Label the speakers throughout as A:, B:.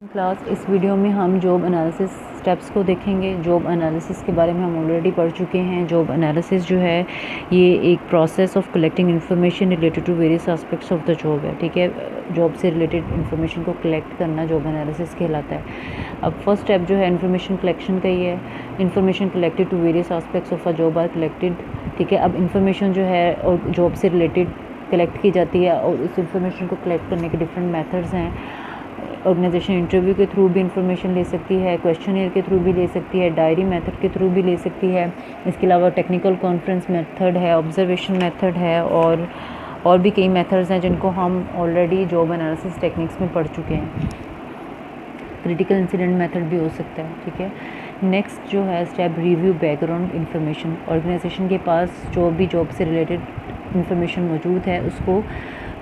A: Class इस video में हम जॉब एनालिसिस स्टेप्स को देखेंगे। जॉब एनालिसिस के बारे में हम ऑलरेडी पढ़ चुके हैं। जॉब एनालिसिस जो है ये एक process of collecting information related to various aspects of the job है। ठीक है, जॉब से रिलेटेड इन्फॉर्मेशन को कलेक्ट करना जॉब एनालिसिस कहलाता है। अब फर्स्ट स्टेप जो है इन्फॉर्मेशन कलेक्शन का ही है। Information collected to various aspects of a job are collected. ठीक है, अब इन्फॉर्मेशन जो है और जॉब से रिलेटेड कलेक्ट की जाती है और इस इन्फॉर्मेशन को कलेक्ट करने के डिफरेंट मेथड्स हैं। ऑर्गेनाइजेशन इंटरव्यू के थ्रू भी इंफॉर्मेशन ले सकती है, क्वेश्चनियर के थ्रू भी ले सकती है, डायरी मेथड के थ्रू भी ले सकती है। इसके अलावा टेक्निकल कॉन्फ्रेंस मेथड है, ऑब्जर्वेशन मेथड है और भी कई मेथड्स हैं जिनको हम ऑलरेडी जॉब एनालिसिस टेक्निक्स में पढ़ चुके हैं। क्रिटिकल इंसिडेंट मेथड भी हो सकता है। ठीक है, नेक्स्ट जो है step review background information. Organization के पास जो भी जॉब से रिलेटेड इन्फॉर्मेशन मौजूद है उसको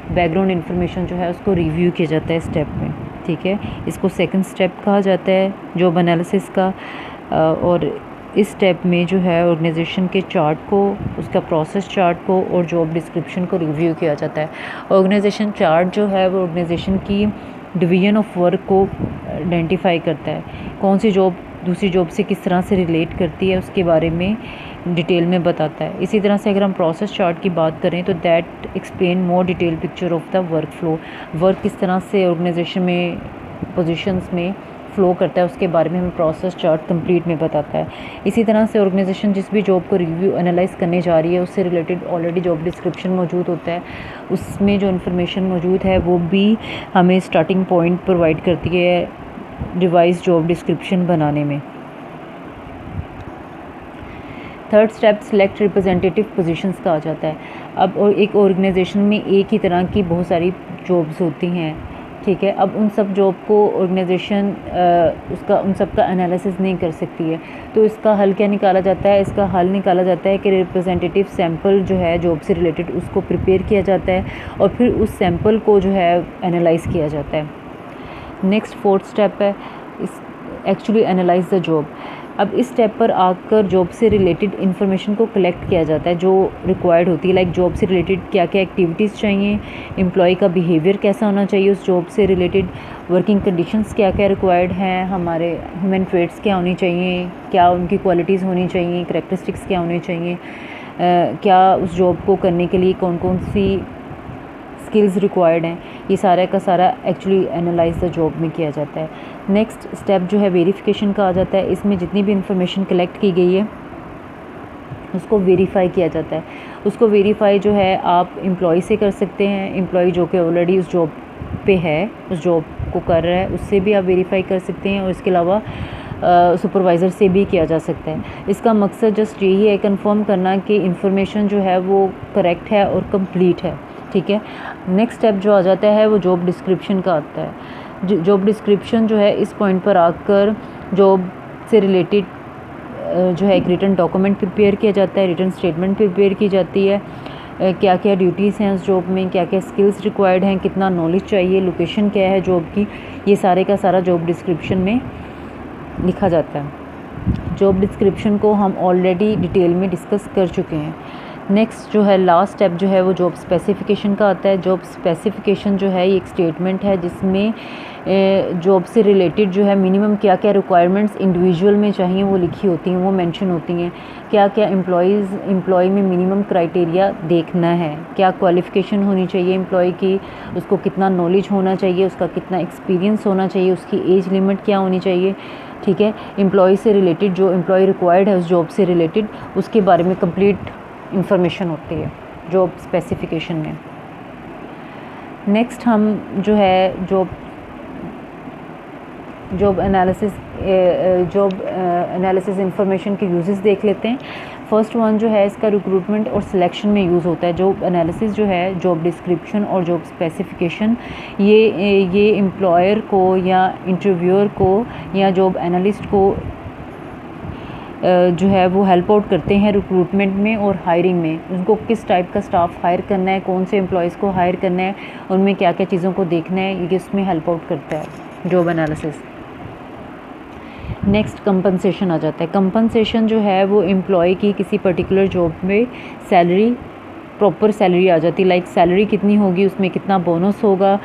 A: बैकग्राउंड इन्फॉर्मेशन जो है उसको रिव्यू किया जाता है स्टेप में। ठीक है, इसको सेकंड स्टेप कहा जाता है जॉब एनालिसिस का। और इस स्टेप में जो है ऑर्गेनाइजेशन के चार्ट को, उसका प्रोसेस चार्ट को और जॉब डिस्क्रिप्शन को रिव्यू किया जाता है। ऑर्गेनाइजेशन चार्ट जो है वो ऑर्गेनाइजेशन की डिवीजन ऑफ वर्क को आइडेंटिफाई करता है। कौन सी जॉब दूसरी जॉब से किस तरह से रिलेट करती है उसके बारे में डिटेल में बताता है। इसी तरह से अगर हम प्रोसेस चार्ट की बात करें तो that explain more detail picture of the work flow. Work किस तरह से ऑर्गेनाइजेशन में पोजीशंस में फ़्लो करता है उसके बारे में हमें प्रोसेस चार्ट कंप्लीट में बताता है। इसी तरह से ऑर्गेनाइजेशन जिस भी जॉब को रिव्यू एनालाइज करने जा रही है उससे रिलेटेड ऑलरेडी जॉब डिस्क्रिप्शन मौजूद होता है। उसमें जो इन्फॉर्मेशन मौजूद है वो भी हमें स्टार्टिंग पॉइंट प्रोवाइड करती है रिवाइज जॉब डिस्क्रिप्शन बनाने में। Third step select representative positions का आ जाता है। अब एक ऑर्गेनाइजेशन में एक ही तरह की बहुत सारी जॉब्स होती हैं। ठीक है, अब उन सब जॉब को ऑर्गेनाइजेशन उन सब का एनालिसिस नहीं कर सकती है, तो इसका हल क्या निकाला जाता है? इसका हल निकाला जाता है कि रिप्रेजेंटेटिव सैम्पल जो है जॉब से रिलेटेड उसको प्रिपेयर किया जाता है और फिर उस सैम्पल को जो है एनालाइज किया जाता है। नेक्स्ट फोर्थ स्टेप है इस एक्चुअली एनालाइज द जॉब। अब इस स्टेप पर आकर जॉब से रिलेटेड इन्फॉर्मेशन को कलेक्ट किया जाता है जो रिक्वायर्ड होती है। लाइक जॉब से रिलेटेड क्या क्या एक्टिविटीज़ चाहिए, एम्प्लॉय का बिहेवियर कैसा होना चाहिए उस जॉब से रिलेटेड, वर्किंग कंडीशंस क्या क्या रिक्वायर्ड हैं, हमारे ह्यूमन ट्रेट्स क्या होनी चाहिए, क्या उनकी क्वालिटीज़ होनी चाहिए, करैक्टरिस्टिक्स क्या होनी चाहिए, क्या उस जॉब को करने के लिए कौन कौन सी स्किल्स रिक्वायर्ड हैं, ये सारा का सारा एक्चुअली एनालाइज द जॉब में किया जाता है। नेक्स्ट स्टेप जो है वेरिफिकेशन का आ जाता है। इसमें जितनी भी इंफॉर्मेशन कलेक्ट की गई है उसको वेरीफाई किया जाता है। उसको वेरीफाई जो है आप एम्प्लॉय से कर सकते हैं, एम्प्लॉय जो कि ऑलरेडी उस जॉब पे है, उस जॉब को कर रहा है, उससे भी आप वेरीफाई कर सकते हैं और इसके अलावा सुपरवाइज़र से भी किया जा सकता है। इसका मकसद जस्ट यही है कंफर्म करना कि इंफॉर्मेशन जो है वो करेक्ट है और कंप्लीट है। ठीक है, नेक्स्ट स्टेप जो आ जाता है वो जॉब डिस्क्रिप्शन का आता है। जॉब डिस्क्रिप्शन जो है इस पॉइंट पर आकर जॉब से रिलेटेड जो है एक रिटन डॉक्यूमेंट प्रिपेयर किया जाता है, रिटन स्टेटमेंट प्रिपेयर की जाती है। क्या क्या ड्यूटीज़ हैं उस जॉब में, क्या क्या स्किल्स रिक्वायर्ड हैं, कितना नॉलेज चाहिए, लोकेशन क्या है जॉब की, ये सारे का सारा जॉब डिस्क्रिप्शन में लिखा जाता है। जॉब डिस्क्रिप्शन को हम ऑलरेडी डिटेल में डिस्कस कर चुके हैं। नेक्स्ट जो है लास्ट स्टेप जो है वो जॉब स्पेसिफ़िकेशन का आता है। जॉब स्पेसिफ़िकेशन जो है ये एक स्टेटमेंट है जिसमें जॉब से रिलेटेड जो है मिनिमम क्या क्या रिक्वायरमेंट्स इंडिविजुअल में चाहिए वो लिखी होती हैं, वो मेंशन होती हैं। क्या क्या एम्प्लॉय में मिनिमम क्राइटेरिया देखना है, क्या क्वालिफ़िकेशन होनी चाहिए एम्प्लॉय की, उसको कितना नॉलेज होना चाहिए, उसका कितना एक्सपीरियंस होना चाहिए, उसकी एज लिमिट क्या होनी चाहिए। ठीक है, एम्प्लॉय से रिलेटेड जो एम्प्लॉय रिक्वायर्ड है उस जॉब से रिलेटेड उसके बारे में कंप्लीट इंफॉर्मेशन होती है जॉब स्पेसिफ़िकेशन में। नेक्स्ट हम जो है जॉब एनालिसिस इंफॉर्मेशन के यूजेस देख लेते हैं। फर्स्ट वन जो है इसका रिक्रूटमेंट और सिलेक्शन में यूज़ होता है। जॉब एनालिसिस जो है जॉब डिस्क्रिप्शन और जॉब स्पेसिफ़िकेशन ये एम्प्लॉयर को या इंटरव्यूअर को या जॉब एनालिस्ट को जो है वो हेल्प आउट करते हैं रिक्रूटमेंट में और हायरिंग में। उनको किस टाइप का स्टाफ हायर करना है, कौन से एम्प्लॉयज़ को हायर करना है, उनमें क्या क्या चीज़ों को देखना है, ये उसमें हेल्प आउट करता है जॉब एनालिसिस। नेक्स्ट कंपनसेशन आ जाता है। कंपनसेशन जो है वो एम्प्लॉय की किसी पर्टिकुलर जॉब में सैलरी प्रॉपर सैलरी आ जाती है। लाइक सैलरी कितनी होगी, उसमें कितना बोनस होगा,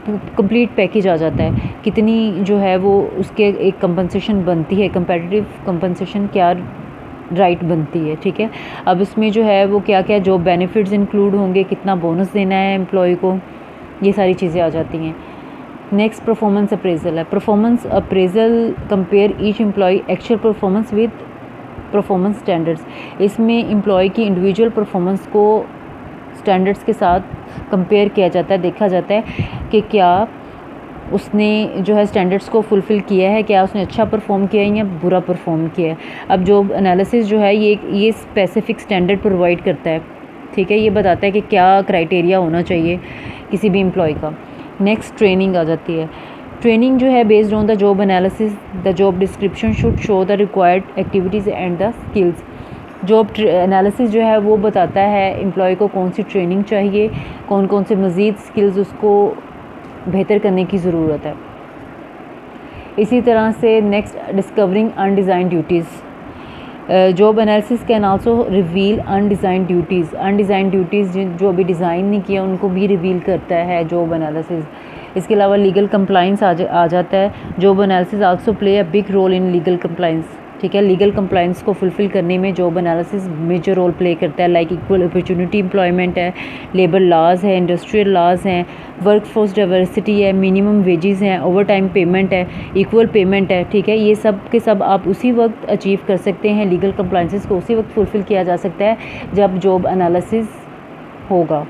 A: कंप्लीट पैकेज आ जाता है, कितनी जो है वो उसके एक कंपनसेशन बनती है, कंपेटिटिव कंपनसेशन क्या राइट बनती है, ठीक है। अब इसमें जो है वो क्या क्या जॉब बेनिफिट्स इंक्लूड होंगे, कितना बोनस देना है एम्प्लॉय को, ये सारी चीज़ें आ जाती हैं। नेक्स्ट परफॉर्मेंस अप्रेजल है। Performance appraisal compare each employ actual performance with performance standards. इसमें एम्प्लॉय की इंडिविजुअल परफॉर्मेंस को स्टैंडर्ड्स के साथ कंपेयर किया जाता है, देखा जाता है कि क्या उसने जो है स्टैंडर्ड्स को फुलफ़िल किया है, क्या उसने अच्छा परफॉर्म किया है या बुरा परफॉर्म किया है। अब जॉब एनालिसिस जो है ये स्पेसिफिक स्टैंडर्ड प्रोवाइड करता है, ठीक है। ये बताता है कि क्या क्राइटेरिया होना चाहिए किसी भी एम्प्लॉय का। नेक्स्ट ट्रेनिंग आ जाती है। ट्रेनिंग जो है based on the job analysis, the job description should show the required activities and the skills. Job analysis जो है वो बताता है एम्प्लॉय को कौन सी ट्रेनिंग चाहिए, कौन कौन से मज़ीद स्किल्स उसको बेहतर करने की ज़रूरत है। इसी तरह से next discovering undesigned duties. Job analysis can also reveal undesigned duties. Undesigned duties जो अभी डिज़ाइन नहीं किया उनको भी रिवील करता है जॉब एनालिसिस। इसके अलावा लीगल कंप्लाइंस आ जाता है। Job analysis also play a big role in legal compliance, ठीक है। लीगल कंप्लाइंस को फुलफ़िल करने में job analysis major role play करता है। लाइक इक्वल अपॉर्चुनिटी एम्प्लॉयमेंट है, लेबर लॉज है, इंडस्ट्रियल लॉज हैं, वर्क फोर्स डाइवर्सिटी है, मिनिमम वेजेस हैं, ओवर टाइम पेमेंट है, इक्वल पेमेंट है, ठीक है। ये सब के सब आप उसी वक्त अचीव कर सकते हैं, लीगल कंप्लाइंसेस को उसी वक्त फुलफ़िल किया जा सकता है जब जॉब एनालिसिस होगा।